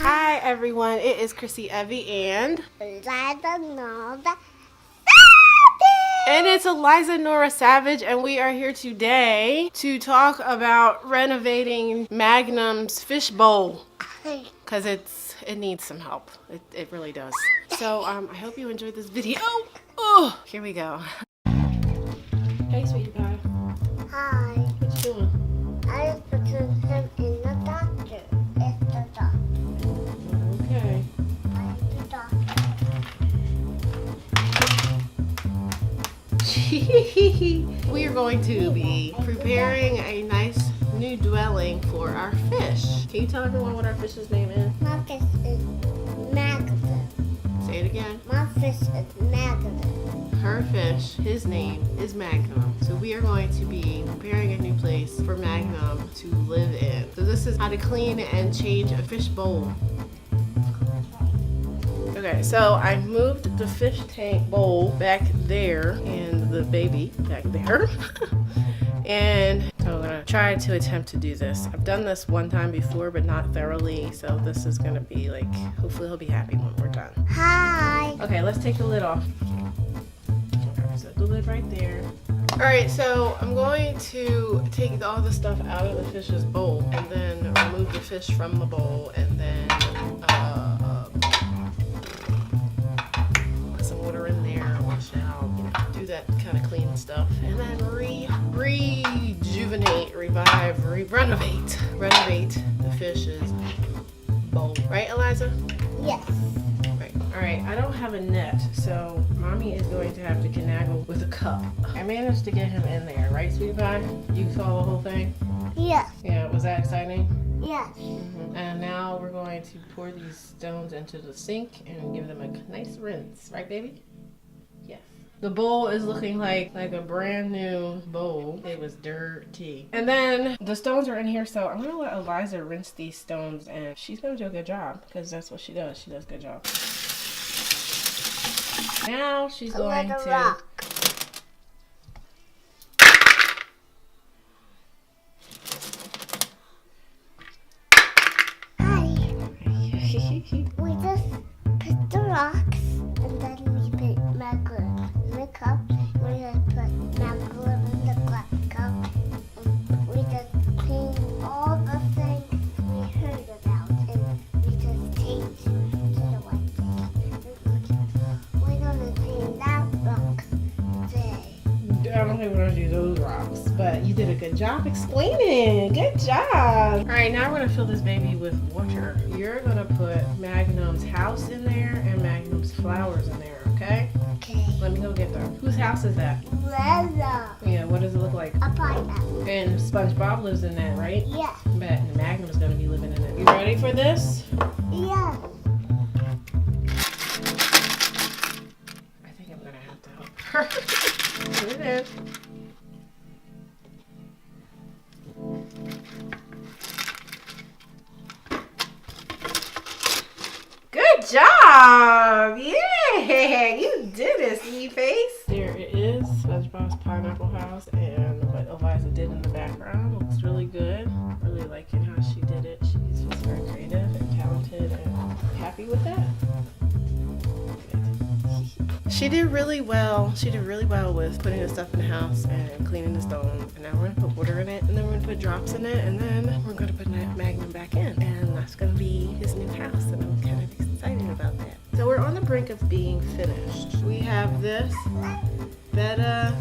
Hi everyone, it is ChrisiEvie and it's Eliza Nora Savage, and we are here today to talk about renovating Magnum's fish bowl because it needs some help. It really does. So I hope you enjoyed this video. Oh, here we go. Hey, sweetie pie. Hi. What you doing? I just put him in the doctor. It's the doctor. Okay. I'm the doctor. We are going to be preparing a nice new dwelling for our fish. Can you tell everyone what our fish's name is? My fish is Magnum. Say it again. My fish is Magnum. Her fish, his name is Magnum. So we are going to be preparing a new place for Magnum to live in. So this is how to clean and change a fish bowl. Okay, so I moved the fish tank bowl back there and the baby back there. And so I'm gonna try to attempt to do this. I've done this one time before, but not thoroughly. So this is gonna be like, hopefully he'll be happy when we're done. Hi. Okay, let's take the lid off. Okay, so the lid right there. All right, so I'm going to take all the stuff out of the fish's bowl and then remove the fish from the bowl and then put some water in there, wash it out, do that kind of clean stuff, and then rejuvenate, revive, renovate the fish's bowl. Right, Eliza? Yes. Right. All right, I don't have a net, so Mommy is going to have to finagle with a cup. I managed to get him in there, right, sweetie pie? You saw the whole thing? Yes. Yeah, was that exciting? Yes. Mm-hmm. And now we're going to pour these stones into the sink and give them a nice rinse, right, baby? Yes. The bowl is looking like a brand new bowl. It was dirty. And then the stones are in here, so I'm gonna let Eliza rinse these stones, and she's gonna do a good job because that's what she does. She does a good job. Now she's going to rock. Hi. We just put the rocks and then we put Magnum in the cup. We just put Magnum in the cup. We just clean all the things we heard about and we just changed to the white thing. We're gonna clean that rock today. I don't think we're gonna do those rocks, but you did a good job explaining. Good job. All right, now we're gonna fill this baby with water. You're gonna put Magnum's house in there and Magnum's flowers in there, okay? Okay. Let me go get them. Whose house is that? Leather. Yeah, what does it look like? A pineapple. And SpongeBob lives in that, right? Yeah. Bet Magnum's gonna be living in it. You ready for this? Yeah. I think I'm gonna have to help her. Here it is. Good job! Yeah, you did it, sweet face. There it is, SpongeBob's pineapple house, and what Eliza did in the background looks really good. Really liking how she did it. She's just very creative and talented, and happy with that. She did really well. She did really well with putting the stuff in the house and cleaning the stone. And now we're gonna put water in it, and then we're gonna put drops in it, and then we're gonna put Magnum back in. And that's gonna be his new house, and I'm kind of excited about that. So we're on the brink of being finished. We have this Beta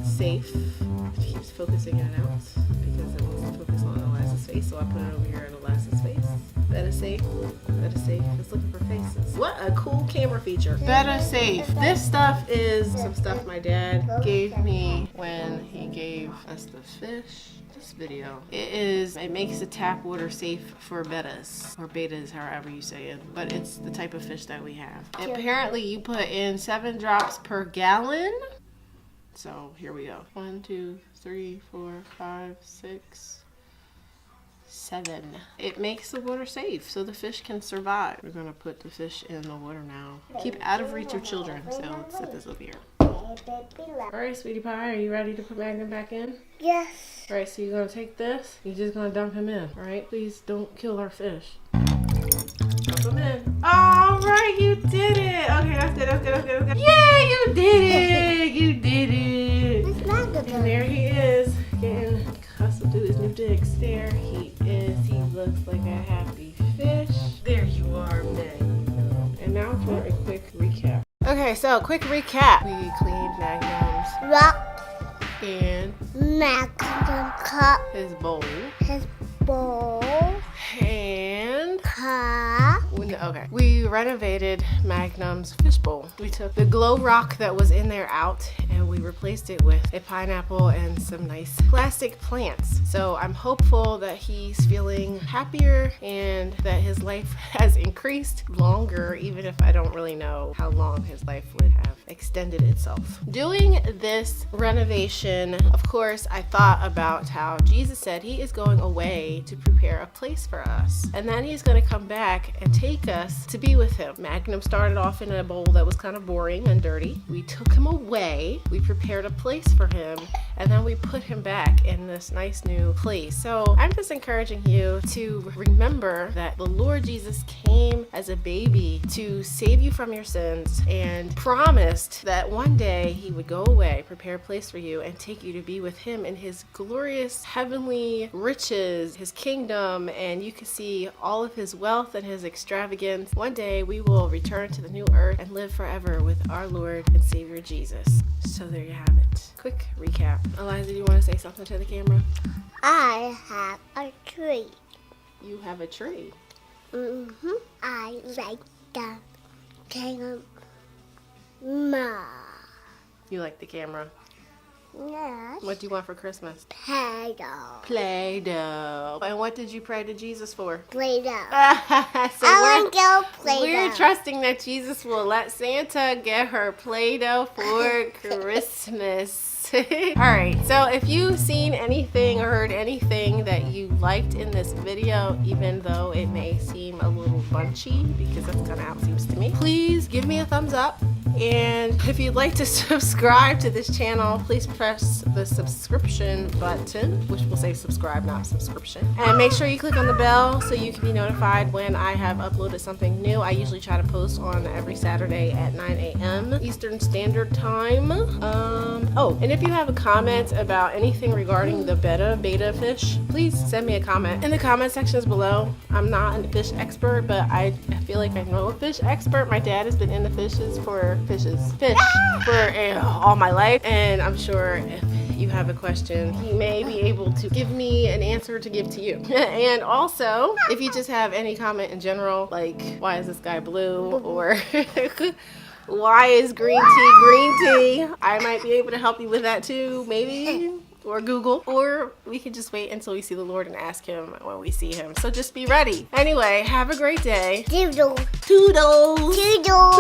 safe. It keeps focusing in and out because it wants to focus on Eliza's face, so I put it over here at Eliza's face. Beta safe. Beta safe. It's looking for faces. What a cool camera feature. Beta safe. This stuff is some stuff my dad gave me when he gave us the fish. This video. It makes the tap water safe for betas, or betas, however you say it. But it's the type of fish that we have. Apparently you put in 7 drops per gallon. So here we go. 1, 2, 3, 4, 5, 6, 7. It makes the water safe so the fish can survive. We're gonna put the fish in the water now. Keep out of reach of children. So let's set this over here. All right, sweetie pie, are you ready to put Magnum back in? Yes. All right, so you're gonna take this. You're just gonna dump him in. All right, please don't kill our fish. Drop them in. All right, you did it. Okay, that's good. Yeah, you did it. You did it. It's not good. And there he is, getting accustomed to his new digs. There he is. He looks like a happy fish. There you are, man. And now for a quick recap. Okay, so quick recap. We cleaned Magnum's Rock and Magnum cup. his bowl. His bowl. And Cup. okay, we renovated Magnum's fishbowl. We took the glow rock that was in there out and we replaced it with a pineapple and some nice plastic plants. So I'm hopeful that he's feeling happier and that his life has increased longer, even if I don't really know how long his life would have extended itself. Doing this renovation, of course, I thought about how Jesus said he is going away to prepare a place for us. And then he's going to come back and take us to be with him. Magnum started off in a bowl that was kind of boring and dirty. We took him away. We prepared a place for him. And then we put him back in this nice new place. So I'm just encouraging you to remember that the Lord Jesus came as a baby to save you from your sins and promised that one day he would go away, prepare a place for you, and take you to be with him in his glorious heavenly riches, his kingdom, and you can see all of his wealth and his extravagance. One day we will return to the new earth and live forever with our Lord and Savior Jesus. So there you have it. Quick recap. Eliza, do you want to say something to the camera? I have a tree. You have a tree. I like the camera. You like the camera. Yes. What do you want for Christmas? Play-Doh. Play-Doh. And what did you pray to Jesus for? Play-Doh. So I want to go Play-Doh. we're trusting that Jesus will let Santa get her Play-Doh for Christmas. Alright, so if you've seen anything or heard anything that you liked in this video, even though it may seem a little bunchy, because that's kind of how it seems to me, please give me a thumbs up. And if you'd like to subscribe to this channel, please press the subscription button, which will say subscribe, not subscription. And make sure you click on the bell so you can be notified when I have uploaded something new. I usually try to post on every Saturday at 9 a.m. Eastern Standard Time. Oh, and if you have a comment about anything regarding the beta fish, please send me a comment in the comment sections below. I'm not a fish expert, but I feel like I know a fish expert. My dad has been into fish for all my life, and I'm sure if you have a question, he may be able to give me an answer to give to you. And also, if you just have any comment in general, like why is this guy blue, or why is green tea, I might be able to help you with that too, maybe. Or Google, or we can just wait until we see the Lord and ask him when we see him. So just be ready. Anyway, have a great day. Doodle. Toodles. Doodle.